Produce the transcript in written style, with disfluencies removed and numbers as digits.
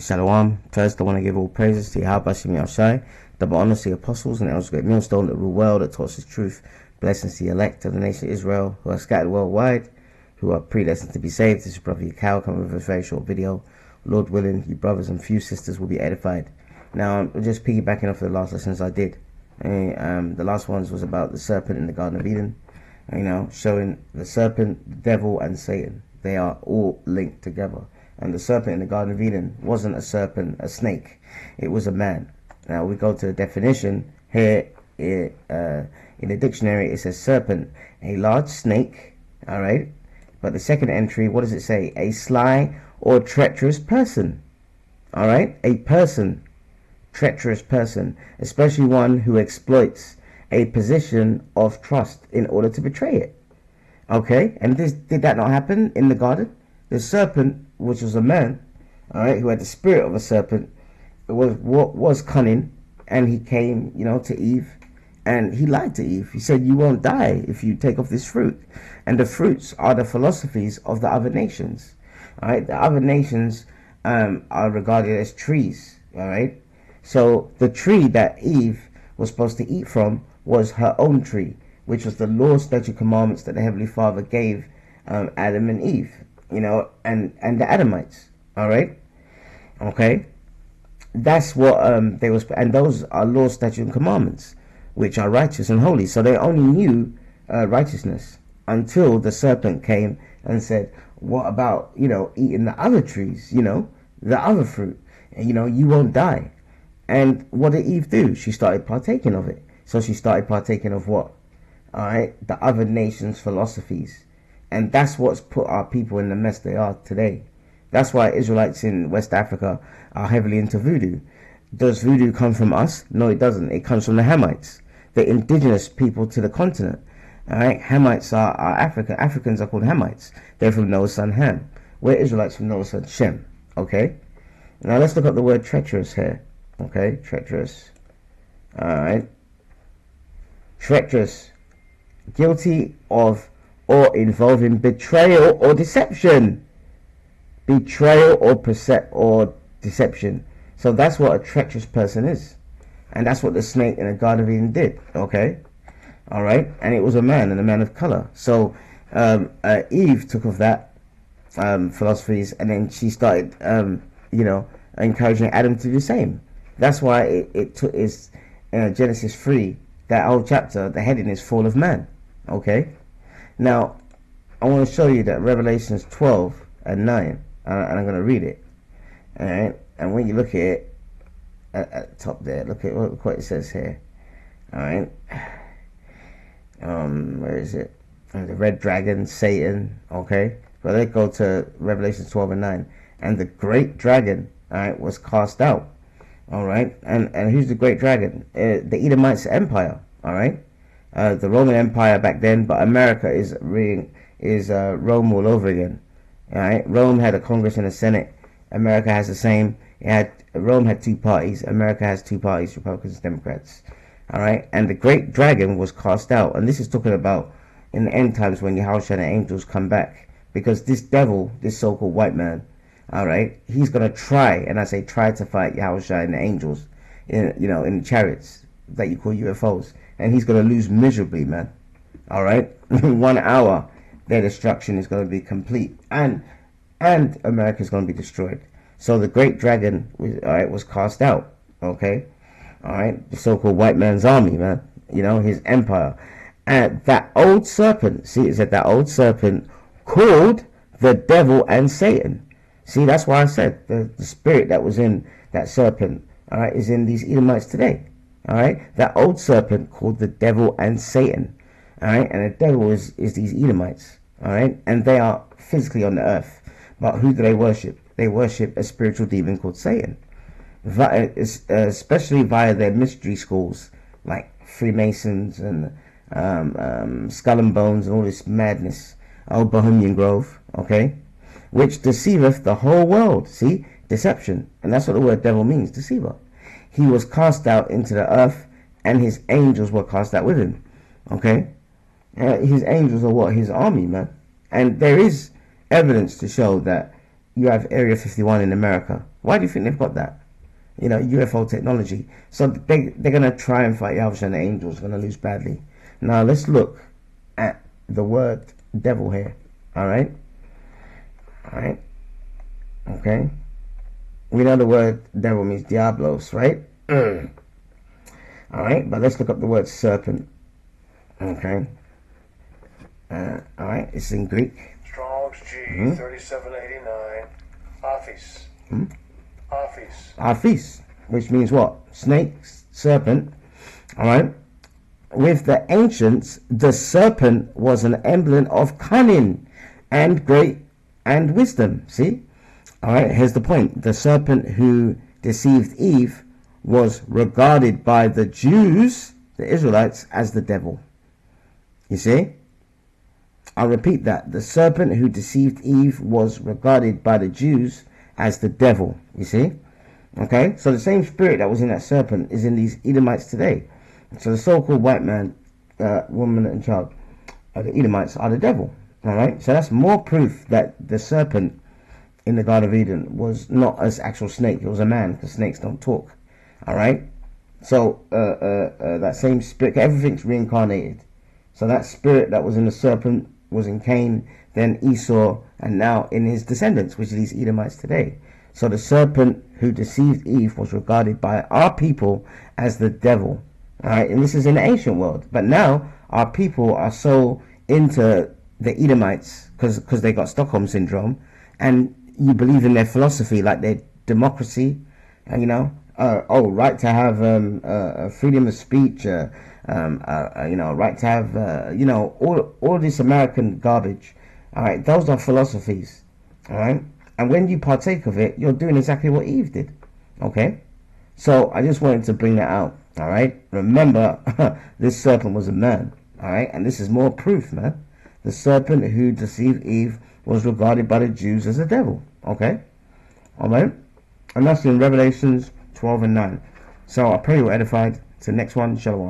Shalom. First, I want to give all praises to Yahweh Shemi Shai, double honors to the apostles and the elders, great millstone that rule well, that taught us truth. Blessings to the elect of the nation of Israel, who are scattered worldwide, who are predestined to be saved. This is Brother Yakao coming with a very short video. Lord willing, you brothers and few sisters will be edified. Now, I'm just piggybacking off the last lessons I did. The last ones was about the serpent in the Garden of Eden. Showing the serpent, the devil, and Satan. They are all linked together. And the serpent in the Garden of Eden wasn't a serpent, a snake. It was a man. Now we go to the definition here. In the dictionary, it says serpent, a large snake. All right. But the second entry, what does it say? A sly or treacherous person. All right. A person, treacherous person, especially one who exploits a position of trust in order to betray it. Okay. And did that not happen in the garden? The serpent, which was a man, all right, who had the spirit of a serpent, was cunning, and he came, to Eve, and he lied to Eve. He said, "You won't die if you take off this fruit," and the fruits are the philosophies of the other nations. All right, the other nations are regarded as trees. All right, so the tree that Eve was supposed to eat from was her own tree, which was the law, statute, commandments that the Heavenly Father gave Adam and Eve. And the Adamites, all right, okay, that's what they was, and those are laws, statutes, and commandments, which are righteous and holy. So they only knew righteousness until the serpent came and said, "What about eating the other trees? The other fruit? You won't die." And what did Eve do? She started partaking of it. So she started partaking of what? All right, the other nations' philosophies. And that's what's put our people in the mess they are today. That's why Israelites in West Africa are heavily into voodoo. Does voodoo come from us? No, it doesn't. It comes from the Hamites, the indigenous people to the continent. All right, Hamites are Africa. Africans are called Hamites. They're from Noah's son Ham. We're Israelites from Noah's son Shem. Okay. Now let's look at the word treacherous here. Okay, treacherous. All right. Treacherous. Guilty of or involving betrayal or deception. Betrayal or deception. So that's what a treacherous person is. And that's what the snake in the Garden of Eden did. Okay? Alright? And it was a man, and a man of color. So Eve took of that philosophies, and then she started, encouraging Adam to do the same. That's why it took is Genesis 3, that whole chapter, the heading is Fall of Man. Okay? Now, I want to show you that Revelations 12 and 9, and I'm going to read it. All right, and when you look at it at the top there, look at what it says here. All right, where is it? The red dragon, Satan. Okay, but let's go to Revelations 12 and 9, and the great dragon, all right, was cast out. All right, and who's the great dragon? The Edomites Empire. All right. The Roman Empire back then, but America is Rome all over again. All right, Rome had a Congress and a Senate. America has the same. Rome had two parties. America has two parties: Republicans and Democrats. All right, and the great dragon was cast out, and this is talking about in the end times when Yahushua and the angels come back, because this devil, this so-called white man, all right, he's gonna try, and I say try, to fight Yahushua and the angels, in chariots that you call UFOs. And he's going to lose miserably, man. All right? 1 hour, their destruction is going to be complete. And America is going to be destroyed. So the great dragon was cast out. Okay? All right? The so-called white man's army, man. His empire. And that old serpent, see, it said that old serpent called the devil and Satan. See, that's why I said the spirit that was in that serpent, all right, is in these Edomites today. All right, that old serpent called the devil and Satan. All right, and the devil is these Edomites. All right, and they are physically on the earth. But who do they worship? They worship a spiritual demon called Satan, especially via their mystery schools like Freemasons and Skull and Bones and all this madness. Old Bohemian Grove, okay, which deceiveth the whole world. See, deception, and that's what the word devil means, deceiver. He was cast out into the earth, and his angels were cast out with him. Okay? His angels are what? His army, man. And there is evidence to show that, you have Area 51 in America. Why do you think they've got that? UFO technology. So they're going to try and fight Yahweh, and the angels are going to lose badly. Now let's look at the word devil here. Alright? Okay? We know the word devil means diablos, right? Alright, but let's look up the word serpent. Okay? Alright, it's in Greek. Strong's G 3789. Aphis. Aphis, which means what? Snake, serpent. Alright? With the ancients, the serpent was an emblem of cunning and great and wisdom. See? Alright, here's the point. The serpent who deceived Eve was regarded by the Jews, the Israelites, as the devil. You see? I'll repeat that. The serpent who deceived Eve was regarded by the Jews as the devil. You see? Okay? So the same spirit that was in that serpent is in these Edomites today. So the so-called white man, woman and child, the Edomites are the devil. Alright? So that's more proof that the serpent in the Garden of Eden was not an actual snake. It was a man, because snakes don't talk. Alright? So that same spirit, everything's reincarnated. So that spirit that was in the serpent was in Cain, then Esau, and now in his descendants, which are these Edomites today. So the serpent who deceived Eve was regarded by our people as the devil. Alright, and this is in the ancient world. But now our people are so into the Edomites because they got Stockholm syndrome, and you believe in their philosophy, like their democracy, and right to have freedom of speech, right to have all this American garbage. All right, those are philosophies. All right, and when you partake of it, you're doing exactly what Eve did. Okay, so I just wanted to bring that out. All right, remember this serpent was a man. All right, and this is more proof, man. The serpent who deceived Eve was regarded by the Jews as a devil. Okay, all right, and that's in Revelations 12 and 9. So I pray you're edified. To the next one, shalom.